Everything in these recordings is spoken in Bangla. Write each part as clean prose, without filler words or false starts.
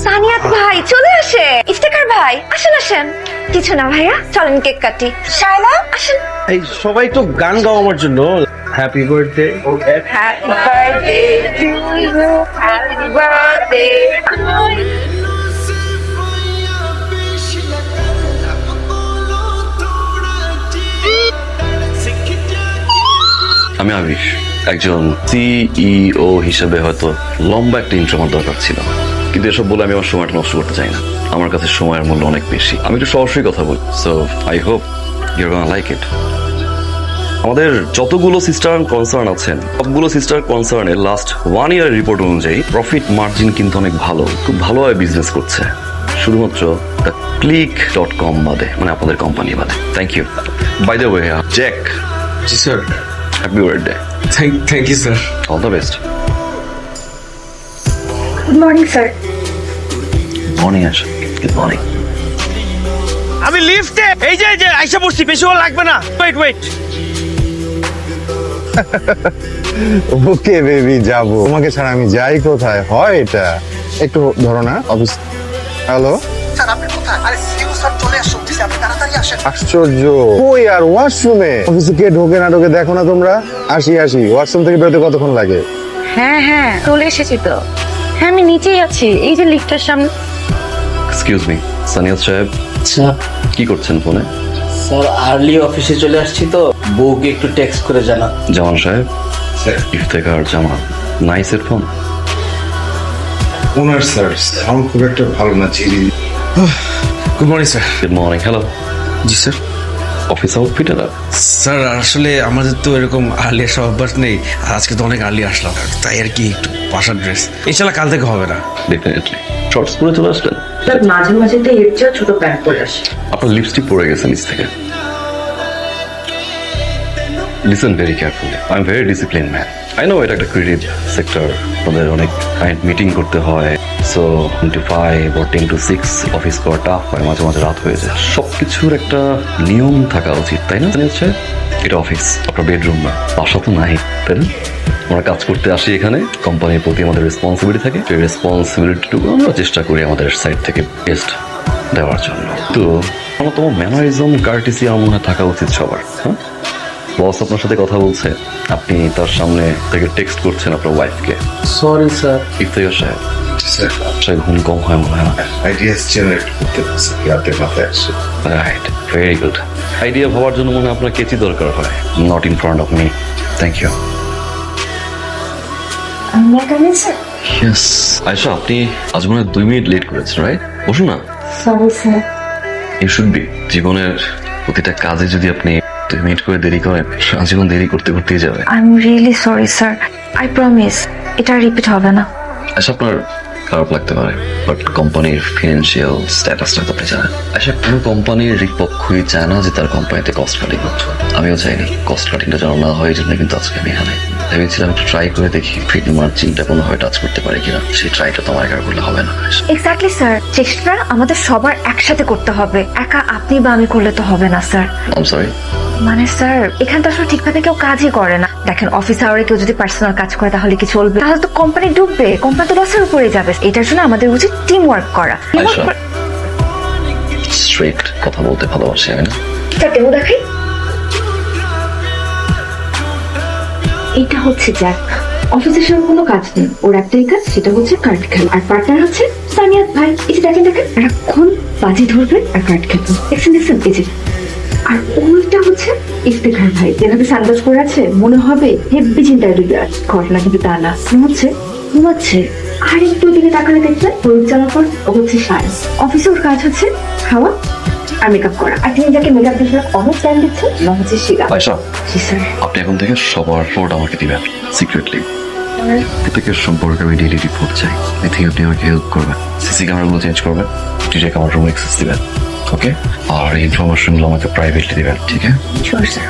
সানিয়াত ভাই চলে আসে। ইফতেখার ভাই আসেন আসেন। কিছু না ভাইয়া, চলেন কেক কাটি। শায়লা আসেন। এই সবাই একটু গান গাও আমার জন্য। Happy birthday. Happy birthday to you, happy birthday. আমি আবিশ, একজন সিইও হিসেবে হয়তো লম্বা একটা ইন্ট্রো আমার দরকার ছিল, কিন্তু এসব বলে আমি আমার সময়টা নষ্ট করতে চাই না। আমার কাছে সময়ের মূল্য অনেক বেশি। আমি একটু সরাসরি কথা বলি, so I hope you gonna like it. আমাদের যতগুলো সিস্টার কনসার্ন আছেন, সবগুলো সিস্টার কনসার্নের লাস্ট 1 ইয়ার রিপোর্ট অনুযায়ী প্রফিট মার্জিন কিন্তু অনেক ভালো, খুব ভালোভাবে বিজনেস করছে, শুধুমাত্র দ্য click.com বাদে, মানে আপনাদের কোম্পানি বাদে। Thank you. By the way, Jack, জি sir. Happy birthday. Thank you sir. All the best. Good morning sir. Morning আসুন। Good morning. আমি লিফটে এই যে আইসা পড়ছি, বেশি হল লাগবে না। ওয়েট। ওকে বেবি, যাবো। তোমাকে ছাড়া আমি যাই কোথায়? হয় এটা একটু ধরো না অফিস। হ্যালো স্যার আপনি কোথায়? আরে সিইও স্যার চলে আসছে অফিসে, আপনি তাড়াতাড়ি আসেন। আশ্চর্য, কই আর ওয়াশরুমে? অফিসে কে ঢোকে না ঢোকে দেখো না তোমরা? আসি ওয়াশরুম থেকে বেরোতে কতক্ষণ লাগে? হ্যাঁ চলে এসেছি তো। হ্যাঁ আমি নিচেই আছি, এই যে লিফটের সামনে। এক্সকিউজ মি, সানিয়াত সাহেব, আচ্ছা কি করছেন ফোনে? স্যার, আর্লি অফিসে চলে আসছি তো, বউকে একটু টেক্সট করে জানা। জামান সাহেব, ইফতেখার জামান, নাইসের ফোন। ওনার স্যার সাউন্ড খুব একটা ভালো না, ঝিরি। Good morning sir. Good morning. Hello. জি স্যার। অফিস আউটফিট এলা? স্যার আসলে আমাদের তো এরকম আর্লি আসা অভ্যাস নেই, আর আজকে তো অনেক আর্লি আসলাম, তাই আর কি একটু বাসার ড্রেস। ইনশাল্লাহ কাল থেকে হবে না। ডেফিনেটলি। শর্টস পরে চলে আসলেন? মাঝে মাঝে তো এর চেয়েও ছোট প্যান্ট পরে আসে। আপনার লিপস্টিক পরে গেছে নিচ থেকে। Listen very carefully, I am very discipline man. I know এটা একটা ক্রিয়েটিভ সেক্টর, ওদের অনেক কাইন্ড মিটিং করতে হয়, so 10 to 5 or 10 to 6 office করা টাফ হয়, মাঝে মাঝে রাত হয়ে যায়। সবকিছুর একটা নিয়ম থাকা উচিত, তাই না? হচ্ছে এটা অফিস, আপনার বেডরুম না, বাসা তো নাই, তাই না? আমরা কাজ করতে আসি এখানে, কোম্পানির প্রতি আমাদের রেসপন্সিবিলিটি থাকে, সেই রেসপন্সিবিলিটিটুকু আমরা চেষ্টা করি আমাদের সাইড থেকে বেস্ট দেওয়ার জন্য। তো আমার তোমার ম্যানারিজম, কার্টিসি আমার মনে হয় থাকা উচিত সবার। হ্যাঁ, বস আপনার সাথে কথা বলছে, আপনি তার সামনে থেকে টেক্সট করছেন আপনার ওয়াইফকে। Sorry sir. ইফতেখার সাহেব, স্যার আপনার ঘুম কম হয় মনে হয় না? আইডিয়াস জেনারেট করতে পারছি, রাতে মাথায় আসে। Right, very good. আইডিয়া ভাবার জন্য মনে হয় আপনার কেচি দরকার হয়, not in front of me. Thank you. Yes. Ayesha, আপনি আজ মনে হয় 2 মিনিট লেট করেছেন, রাইট? বসুন না। Sorry sir. You should be. জীবনের প্রতিটা কাজে যদি আপনি 2 মিনিট করে দেরি করেন, সারা জীবন দেরি করতে করতেই যাবে। I am really sorry sir, I promise এটা রিপিট হবে না। আচ্ছা, আপনার খারাপ লাগতে পারে, বাট কোম্পানির ফিনান্সিয়াল স্ট্যাটাসটা তো আপনি জানেন। আচ্ছা, কোনো কোম্পানির পক্ষই চায় না যে তার কোম্পানিতে কস্ট কাটিং করছে। আমিও চাইনি কস্ট কাটিংটা যেন না হয়, এই জন্য কিন্তু আজকে আমি এখানে ভেবেছিলাম একটু ট্রাই করে দেখি ফিট মার্জিনটা কোনোভাবে টাচ করতে পারি কিনা। সেই ট্রাইটা তো আমার একা করলে হবে না। এক্স্যাক্টলি স্যার, চেষ্টা আমাদের সবার একসাথে করতে হবে, একা আপনি বা আমি করলে তো হবে না স্যার। I am sorry. মানে স্যার, এখানে তো আসলে ঠিকভাবে কেউ কাজই করে না। দেখেন, অফিস আওয়ারে কেউ যদি পার্সোনাল কাজ করে তাহলে কি চলবে? তাহলে তো কোম্পানি ডুববে, কোম্পানি তো লসের উপরে যাবে। এটার জন্য আমাদের উচিত টিম ওয়ার্ক করা। আয়শা, স্ট্রেট কথা বলতে ভালোবাসি আমি না। ডেমো দেখাই। এটা হচ্ছে জ্যাক। অফিসের সঙ্গে কোনো কাজ নেই, ওর একটাই কাজ, সেটা হচ্ছে কার্ড খেলা। আর পার্টনার হচ্ছে সানিয়াত ভাই। এই যে দেখেন এখন বাজি ধরবেন আর কার্ড খেলবেন। দেখছেন এই যে। আর ওইটা হচ্ছে ইফতেখার ভাই, যেভাবে সানগ্লাস করে আছে মনে হবে হেব্বি চিন্তায় ডুবে আছে। ঘটনা কিন্তু তা না, ঘুমাচ্ছে। আর একটু দিকে তাকালে দেখবেন পরিচালনা পর ও হচ্ছে সায়েন্স। অফিসে ওর কাজ হচ্ছে খাওয়া আর মেকআপ করা। আর তিনি যাকে মেকআপ বিষয়ে অনেক টাইম দিচ্ছে না হচ্ছে শিলা। আয়শা, জি স্যার। আপনি এখন থেকে সবার রিপোর্ট আমাকে দিবেন সিক্রেটলি। প্রত্যেকের সম্পর্কে আমি ডেইলি রিপোর্ট চাই। আই থিঙ্ক আপনি আমাকে হেল্প করবেন, সিসি ক্যামেরাগুলো চেঞ্জ করবেন, ডিরেক্ট আমার রুম অ্যাক্সেস দিবেন, ওকে? আর ইনফরমেশনগুলো আমাকে প্রাইভেটলি দিবেন, ঠিক আছে? Sure sir.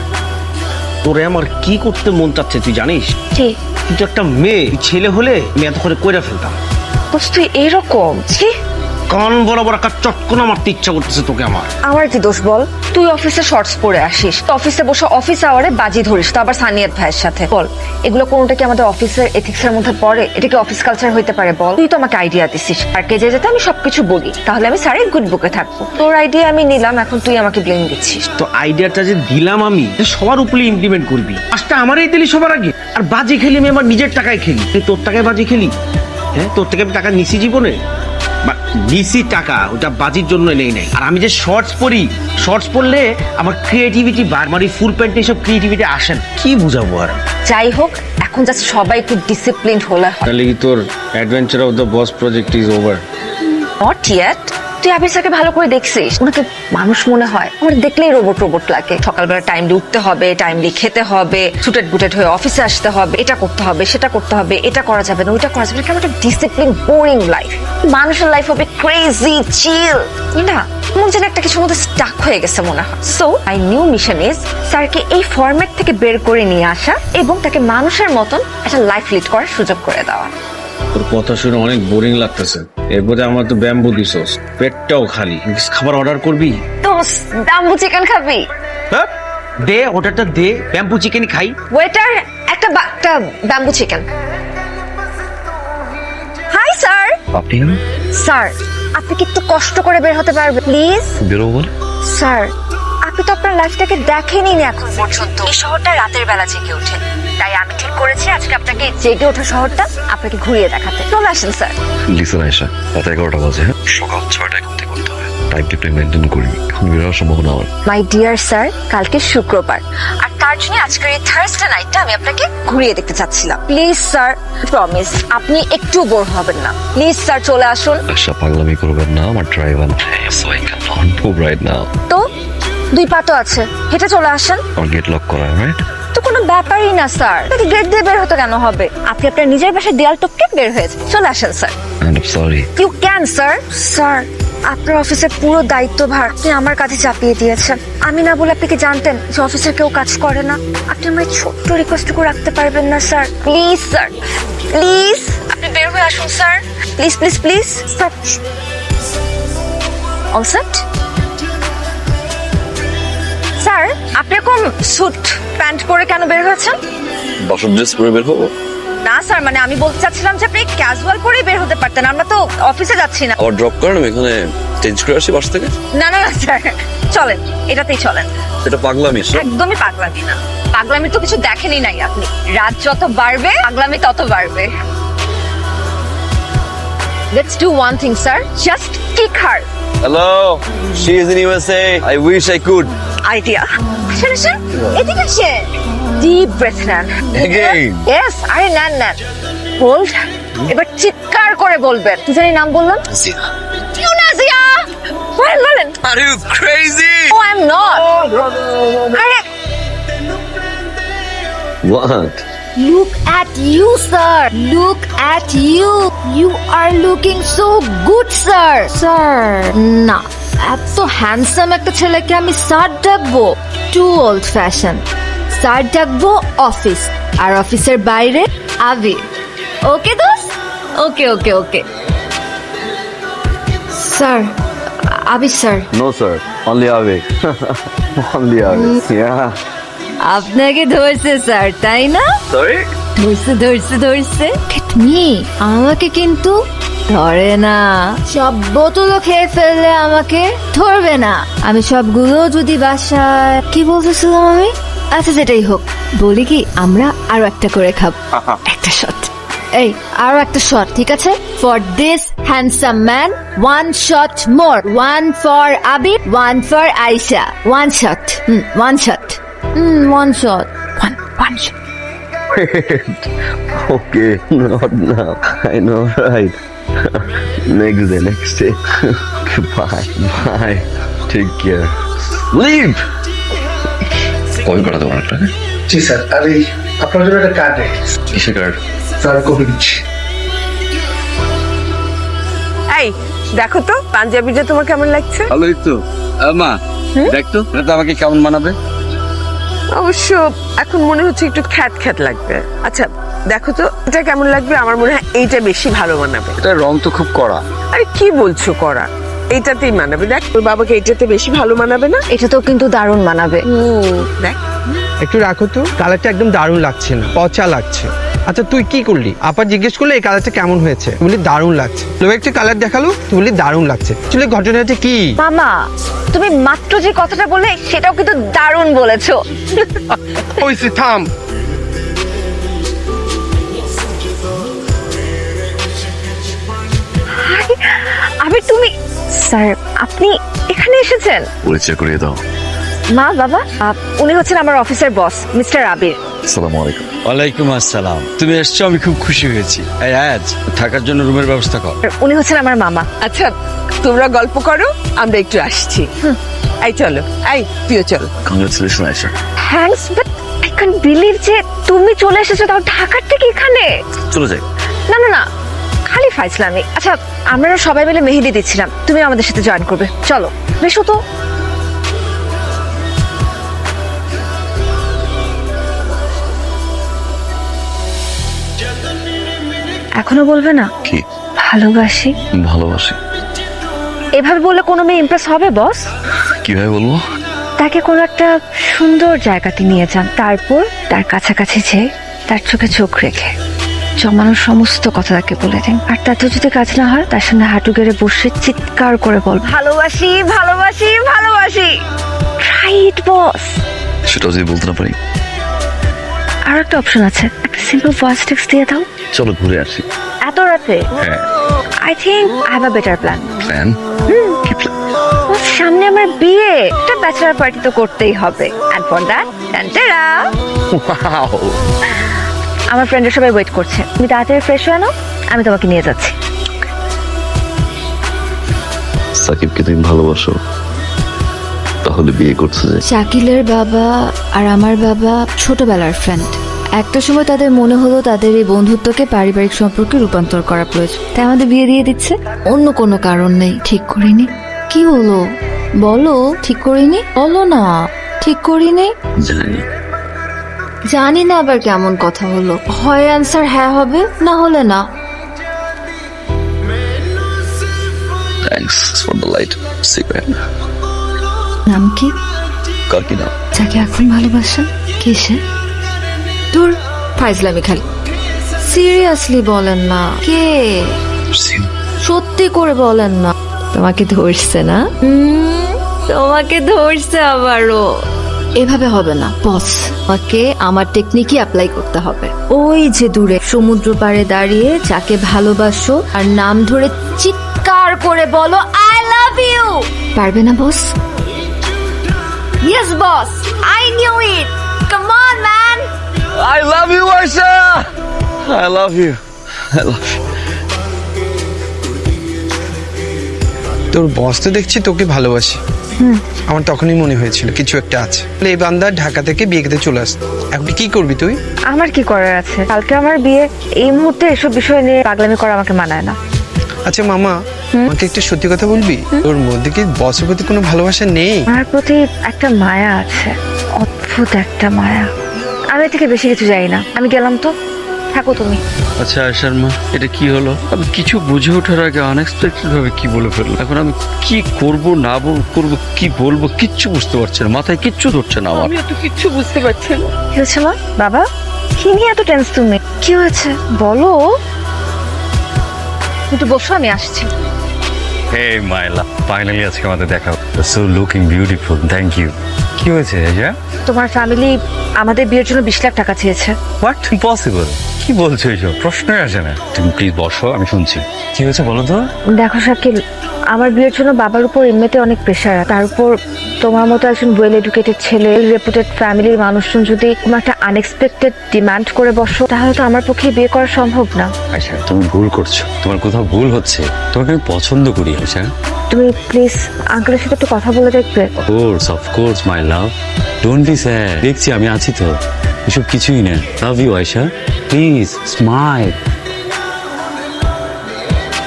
তোরে আমার কি করতে মন চাচ্ছে তুই জানিস? জি তুই তো একটা মেয়ে, তুই ছেলে হলে আমি এত করে কইরা ফেলতাম। বস তুই এরকম ছি। কান বরাবর একটা চটকনা মারতে ইচ্ছা করতেছে তোকে আমার। আমার কি দোষ বল? তুই অফিসে শর্টস পরে আসিস, তো অফিসে বসে অফিস আওয়ারে বাজি ধরিস, তো আবার সানিয়াত ভাইয়ের সাথে। বল, এগুলো কোনোটা কি আমাদের অফিসের এথিক্সের মধ্যে পড়ে? এটা কি অফিস কালচার হইতে পারে বল? তুই তো আমাকে আইডিয়া দিছিস, আর কে যেতে আমি সবকিছু বলি, তাহলে আমি স্যারের গুড বুকে থাকবো। তোর আইডিয়া আমি নিলাম, এখন তুই আমাকে ব্লেম দিচ্ছিস। তো আইডিয়াটা যে দিলাম আমি, সবার উপরে ইমপ্লিমেন্ট করবি। আজটা আমারই দিলি সবার আগে। আর বাজি খেলি আমি আমার নিজের টাকায় খেলি, তোর টাকায় বাজি খেলি? হ্যাঁ, তোর থেকে আমি টাকা নিছি জীবনে? নিছি টাকা, ওটা বাজির জন্য নেই নাই। আর আমি যে শর্টস পরি, শর্টস পরলে আমার ক্রিয়েটিভিটি বারবারই ফুল প্যান্টে এসব ক্রিয়েটিভিটি আসেন, কি বুঝাবো আর। যাই হোক, এখন জাস্ট সবাই একটু ডিসিপ্লিন হলে হয়। তাহলে কি তোর adventure of the boss project is over? Not yet. তুই আবির স্যারকে ভালো করে দেখছিস? ওনাকে মানুষ মনে হয়? আমার দেখলেই রোবট রোবট লাগে। সকালবেলা টাইমলি উঠতে হবে, টাইমলি খেতে হবে, সুটেড বুটেড হয়ে অফিসে আসতে হবে, এটা করতে হবে, সেটা করতে হবে, এটা করা যাবে না, ওইটা করা যাবে না। কেমন একটা ডিসিপ্লিন বোরিং লাইফ। মানুষের লাইফ হবে ক্রেজি চিল, না মন যেন একটা কিছুর মধ্যে স্টাক হয়ে গেছে মনে হয়। So my new mission is স্যারকে এই ফরম্যাট থেকে বের করে নিয়ে আসা এবং তাকে মানুষের মতন একটা লাইফ লিড করার সুযোগ করে দেওয়া। তোর কথা শুনে অনেক বোরিং লাগতেছে। এরপরে আমার তো ব্যাম্বু দিছস, পেটটাও খালি। খাবার অর্ডার করবি? তো ব্যাম্বু চিকেন খাবি? হ্যাঁ, দে অর্ডারটা দে, ব্যাম্বু চিকেনই খাই। ওয়েটার, একটা ব্যাম্বু চিকেন। Hi sir. আপনি স্যার, আপনি কি একটু কষ্ট করে বের হতে পারবেন প্লিজ? বেরোবো? স্যার, আপনি তো আপনার লাইফটাকে দেখেনি এখন পর্যন্ত। এই শহরটা রাতের বেলা জেগে ওঠে, তাই আমি ঠিক করেছি আজকে আপনাকে জেগে ওঠা শহরটা আপনাকে ঘুরিয়ে দেখাতে। চলে আসেন স্যার। লিসন আয়েশা, রাত 11টা বাজে, হ্যাঁ? সকাল 6টায় ঘুম থেকে করতে হবে। টাইম টেবিল মেনটেন করি, এখন বেরোবার সম্ভাবনা আমার। মাই ডিয়ার স্যার, কালকে শুক্রবার, আর তার জন্য আজকের এই থার্সডে নাইটটা আমি আপনাকে ঘুরিয়ে দেখতে চাচ্ছিলাম। প্লিজ স্যার, প্রমিস আপনি একটু বোর হবেন না। প্লিজ স্যার চলে আসুন। আচ্ছা, পাগলামি করবেন না, আমার driver so I can not move right now. তো 2 পা তো আছে, হেঁটে চলে আসেন। আমার গেট লক করা, রাইট? তো কোনো ব্যাপারই না স্যার, আপনাকে গেট দিয়ে বের হতে কেন হবে? আপনি আপনার নিজের বাসায় দেয়াল টপকে বের হয়েছে। চলে আসেন sir. I am sorry. You can sir. Sir, আপনার অফিসের পুরো দায়িত্বভার আপনি আমার কাছে চাপিয়ে দিয়েছেন। আমি না বলে আপনি কি জানতেন যে অফিসের কেউ কাজ করে না? আপনি আমার ছোট্ট রিকোয়েস্টটুকু রাখতে পারবেন না স্যার? প্লিজ স্যার, প্লিজ আপনি বের হয়ে আসুন sir. Please please please sir. All set? Sir, আপনি এরকম স্যুট প্যান্ট পরে কেন বের হয়েছেন? বাসর ড্রেস পরে বের হবো? না স্যার, মানে আমি বলতে চাচ্ছিলাম যে আপনি ক্যাজুয়াল পরেই বের হতে পারতেন। আমরা তো অফিসে যাচ্ছি না। আবার ড্রপ করেন, আমি এখানে চেঞ্জ করে আসি বাস থেকে। না না না স্যার, চলেন, এটাতেই চলেন। এটা পাগলামি স্যার। একদমই পাগলামি না। পাগলামি তো কিছু দেখেনি নাই আপনি। রাত যত বাড়বে পাগলামি তত বাড়বে। Let's do one thing, sir. Just kick her. Hello, she is in USA. I wish I could. Idea. আসেন আসেন, এদিকে আসেন। Deep breath নেন। Again? Yes, আরে নেন নেন। Hold. এবার চিৎকার করে বলবেন। কি জানি নাম বললাম? Zia. ইউনাজিয়া। বলেন বলেন। Are you crazy? Oh, I'm not. আরে What? Look at you, sir. Look at you. You are looking so good, sir. Sir, না, এত হ্যান্ডসাম একটা ছেলেকে আমি স্যার ডাকবো? Too old fashion. স্যার ডাকবো অফিস, আর অফিসের বাইরে আবির। ওকে দোস্ত? Okay okay okay. Sir, Abir sir. No, sir. Only Ave. Only Ave. Yeah. আপনাকে ধরছে স্যার, তাই না? Sorry? ধরছে ধরছে ধরছে। মি আমাকে কিন্তু ধরে না। সব বোতলও খেয়ে ফেললে আমাকে ধরবে না। আমি সবগুলো যদি বাসায়, কি বলতেছিলাম আমি? আচ্ছা যেটাই হোক, বলি কি আমরা আরো একটা করে খাবো। একটা শট। এই আরো একটা শট, ঠিক আছে? For this handsome man, 1 shot more. 1 for Abir, 1 for Ayesha. 1 shot. 1 shot. 1 shot. 1 shot. Okay, not now. I know, right? Next day. Bye. Take care. Leave! কবে করা তোমার একটা? জি স্যার, আরে আপনার জন্য একটা কার্ড রেখেছি। কিসের কার্ড? স্যার কপি দিচ্ছি। এই দেখো তো পাঞ্জাবিটা তোমার কেমন লাগছে? ভালোই তো। মা দেখ তো, এটা আমাকে কেমন মানাবে? অবশ্য এখন মনে হচ্ছে একটু খ্যাত খ্যাত লাগবে। আচ্ছা দেখো তো এটা কেমন লাগবে, আমার মনে হয় এইটা বেশি ভালো মানাবে। এটা রং তো খুব কড়া। আরে কি বলছো করা, এইটাতেই মানাবে। দেখ তোর বাবাকে এইটাতে বেশি ভালো মানাবে না? এটা তো কিন্তু দারুণ মানাবে। দেখ একটু রাখো তো, কালারটা একদম দারুণ লাগছে না, পচা লাগছে। আচ্ছা তুই কি করলি? আপা জিজ্ঞেস করলে এই কালারটা কেমন হয়েছে, তুই বলি দারুণ লাগছে। লোক একটা কালার দেখালো, তুই বলি দারুণ লাগছে। আসলে ঘটনাটা কি? মামা, তুমি মাত্র যে কথাটা বললে সেটাও কিন্তু দারুণ বলেছো। ওইসে থাম। আবির তুমি, স্যার আপনি এখানে এসেছেন? পরিচয় করিয়ে দাও। মা বাবা, উনি হচ্ছেন আমার অফিসের বস মিস্টার আবির। আসসালামু আলাইকুম। ওয়ালাইকুম আসসালাম। তুমি এসছো, আমি খুব খুশি হয়েছি। এই আজ থাকার জন্য রুমের ব্যবস্থা কর। উনি হচ্ছেন আমার মামা। আচ্ছা তোমরা গল্প করো, আমরা একটু আসছি। এই চলো, এই তুইও চল। Congratulation Ayesha. Thanks, but I can believe যে তুমি চলে এসেছো তাও ঢাকার থেকে এখানে। চলে যাই। না না না, খালি ফাইজলামি। আচ্ছা আমরা সবাই মিলে মেহেদি দিচ্ছিলাম, তুমি আমাদের সাথে জয়েন করবে, চলো। বেশ তো এখনো বলবে না কি? ভালোবাসি। ভালোবাসি। এভাবে বললে কোনো মেয়ে ইমপ্রেস হবে বস? কিভাবে বলবো? তাকে কোনো একটা সুন্দর জায়গাতে নিয়ে যান, তারপর তার কাছাকাছি যেয়ে তার চোখে চোখ রেখে জমানোর সমস্ত কথা তাকে বলে দিন। আর তাতে যদি কাজ না হয়, তার সামনে হাঁটু গেড়ে বসে চিৎকার করে বল, ভালোবাসি ভালোবাসি ভালোবাসি। রাইট বস। সেটাও যদি বলতে না পারি? আর একটা অপশন আছে, একটা সিম্পল ভয়েস টেক্সট দিয়ে দাও। চলো ঘুরে আসি। এত রাতে? হ্যাঁ। I think I have a better plan. Plan? কি প্ল্যান? সামনে আমার বিয়ে, একটা ব্যাচেলার পার্টি তো করতেই হবে। And for that tantara, wow. আমার ফ্রেন্ডরা সবাই ওয়েট করছে, তুমি তাড়াতাড়ি ফ্রেশ হয়ে নাও, আমি তোমাকে নিয়ে যাচ্ছি। সাকিবকে তুমি ভালোবাসো, তাহলে বিয়ে করছো যে? শাকিলের বাবা আর আমার বাবা ছোটবেলার ফ্রেন্ড। একটা সময় তাদের মনে হলো তাদের এই বন্ধুত্বকে পারিবারিক সম্পর্কে রূপান্তর করা প্রয়োজন, তাই আমাদের বিয়ে দিয়ে দিচ্ছে। অন্য কোনো কারণ নেই। ঠিক করিনি। কি হলো বলো? ঠিক করিনি বলো না। ঠিক করিনি। জানি। জানি না আবার কেমন কথা হলো? হয় অ্যান্সার হ্যাঁ হবে, না হলে না। Thanks for the light cigarette. নাম কি? কার কি নাম? যাকে এখন ভালোবাসেন কে সে? তোর ফাইজলামি খালি। সিরিয়াসলি বলেন না, কে? সত্যি করে বলেন না। তোমাকে ধরছে না? তোমাকে ধরছে আবারও। এভাবে হবে না বস, আমাকে আমার টেকনিকই অ্যাপ্লাই করতে হবে। ওই যে দূরে সমুদ্র পাড়ে দাঁড়িয়ে যাকে ভালোবাসো আর নাম ধরে চিৎকার করে বলো আই লাভ ইউ। পারবে না boss? Yes boss, I knew it. Come on man. I love you, Aisha. I love you. I love you. তোর বস তো দেখছি তোকে ভালোবাসি। আমার তখনই মনে হয়েছিল কিছু একটা আছে। এই বান্দা ঢাকা থেকে বিয়ে খেতে চলে আসছে, এখন কি করবি তুই? আমার কি করার আছে, কালকে আমার বিয়ে, এই মুহূর্তে এসব বিষয় নিয়ে পাগলামি করা আমাকে মানায় না। আচ্ছা মামা, আমাকে একটু সত্যি কথা বলবি, তোর মধ্যে কি বসের প্রতি কোনো ভালোবাসা নেই? আমার প্রতি একটা মায়া আছে, অদ্ভুত একটা মায়া। আমি এর থেকে বেশি কিছু জানি না, আমি গেলাম তো, থাকো তুমি। আচ্ছা আয়শার মা, এটা কি হলো? আমি কিছু বুঝে ওঠার আগে আনএক্সপেক্টেড ভাবে কি বলে ফেললাম। এখন আমি কি করব না করবো, কি বলবো কিচ্ছু বুঝতে পারছি না, মাথায় কিচ্ছু ধরছে না আমার। আমি তো কিচ্ছু বুঝতে পারছি না। কি হয়েছে মা? বাবা কি নিয়ে এত টেন্স তুমি? কি হয়েছে বলো? একটু বসো, আমি আসছি। Hey my love, finally আজকে আমাদের দেখা। So looking beautiful, thank you. কি হয়েছে আয়শা? তোমার ফ্যামিলি আমাদের বিয়ের জন্য 20 লাখ টাকা চেয়েছে। What? Impossible. কি বলছো এসব? প্রশ্নই আসে না। তুমি প্লিজ বসো, আমি শুনছি। কি হয়েছে বলো তো? দেখো শাকিল, আমার বিয়ের জন্য বাবার উপর এমনিতে অনেক প্রেশার, তার উপর তোমার মতো একজন ওয়েল এডুকেটেড ছেলে, রেপুটেড ফ্যামিলির মানুষজন যদি কোনো একটা আনএক্সপেক্টেড ডিমান্ড করে বসো, তাহলে তো আমার পক্ষে বিয়ে করা সম্ভব না। আয়শা তুমি ভুল করছো, তোমার কোথাও ভুল হচ্ছে। তোমাকে আমি পছন্দ করি আয়শা। তুমি প্লিজ আঙ্কেলের সাথে একটু কথা বলে দেখবে। Of course my love, don't be sad. দেখছি আমি আছি তো, এসব কিছুই না। Love you Ayesha, please smile.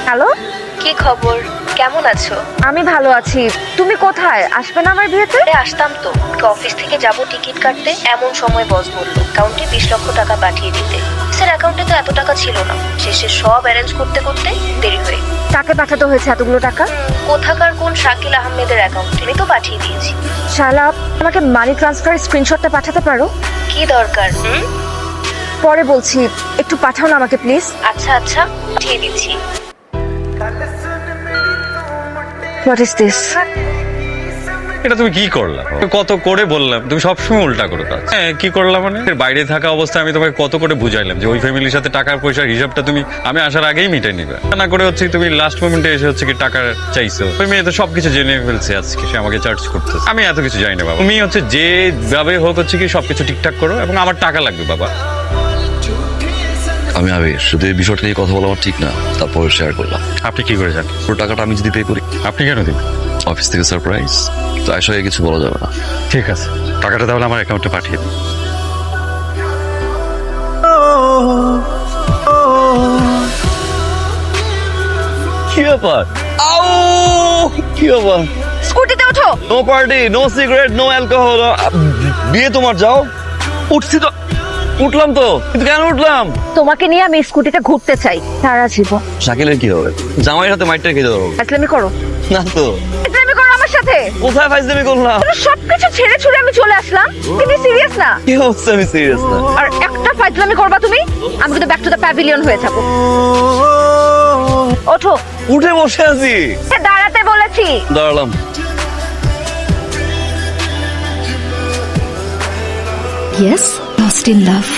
Hello, কি খবর? কেমন আছো? আমি ভালো আছি। তুমি কোথায়? আসবে না আমার বিয়েতে? আসতাম তো, অফিস থেকে যাব টিকিট কাটতে, এমন সময় বস বললো অ্যাকাউন্টে 20 লক্ষ টাকা পাঠিয়ে দিতে। স্যার অ্যাকাউন্টে তো এত টাকা ছিল না, শেষে সব অ্যারেঞ্জ করতে করতে দেরি হয়ে। কাকে পাঠাতে হয়েছে এতগুলো টাকা? কোথাকার কোন শাকিল আহমেদের অ্যাকাউন্টে, আমি তো পাঠিয়ে দিয়েছি। শালা, আমাকে মানি ট্রান্সফারের স্ক্রিনশটটা পাঠাতে পারো? কি দরকার? পরে বলছি, একটু পাঠাও না আমাকে প্লিজ। আচ্ছা আচ্ছা, পাঠিয়ে দিচ্ছি। What is this? এটা তুমি কি করলা? কত করে বললাম, তুমি সবসময় উল্টা করে কাজ। হ্যাঁ, কি করলাম মানে? এর বাইরে থাকা অবস্থায় আমি তোমাকে কত করে বুঝাইলাম যে ওই ফ্যামিলির সাথে টাকার পয়সার হিসাবটা তুমি আমি আসার আগেই মিটাই নিবে। তা না করে হচ্ছে তুমি লাস্ট মোমেন্টে এসে হচ্ছে কি টাকা চাইছো। ওই মেয়ে তো সবকিছু জেনে ফেলছে, আজকে সে আমাকে চার্জ করতেছে। আমি এত কিছু জানি না বাবা। তুমি হচ্ছে যেভাবে হোক হচ্ছে কি সবকিছু ঠিকঠাক করো, এবং আমার টাকা লাগবে বাবা। আমি আবির, শুধু এই বিষয়টা নিয়ে কথা বলা আমার ঠিক না, তারপরে শেয়ার করলাম। আপনি কি করে জানেন? পুরো টাকাটা আমি যদি পে করি। আপনি কেন দিবেন? অফিস থেকে সারপ্রাইজ, তো আয়সাকে কিছু বলা যাবে না। ঠিক আছে, টাকাটা তাহলে আমার অ্যাকাউন্টে পাঠিয়ে দিন। কি ব্যাপার? কি ব্যাপার? স্কুটিতে ওঠো। No party, no cigarette, no alcohol. বিয়ে তোমার, যাও। উঠছি তো, উঠলাম তো, কিন্তু কেন উঠলাম? তোমাকে নিয়ে আমি স্কুটিতে ঘুরতে চাই সারা জীবন। শাকিলের কি হবে? জামাইয়ের হাতে মাইটটা খেতে হবে ফাজলামি করো। না তো। ফাজলামি করো আমার সাথে। কোথায় ফাইজলামি করলাম? তুমি সবকিছু ছেড়ে ছুড়ে আমি চলে আসলাম। তুমি সিরিয়াস না? কি হচ্ছে? আমি সিরিয়াস না। আর একটা ফাজলামি করবা তুমি, আমি কিন্তু ব্যাক টু দ্য প্যাভিলিয়ন হয়ে যাবো। ওঠো। উঠে বসে আছি। দাঁড়াতে বলেছি। দাঁড়ালাম। Yes, lost in love.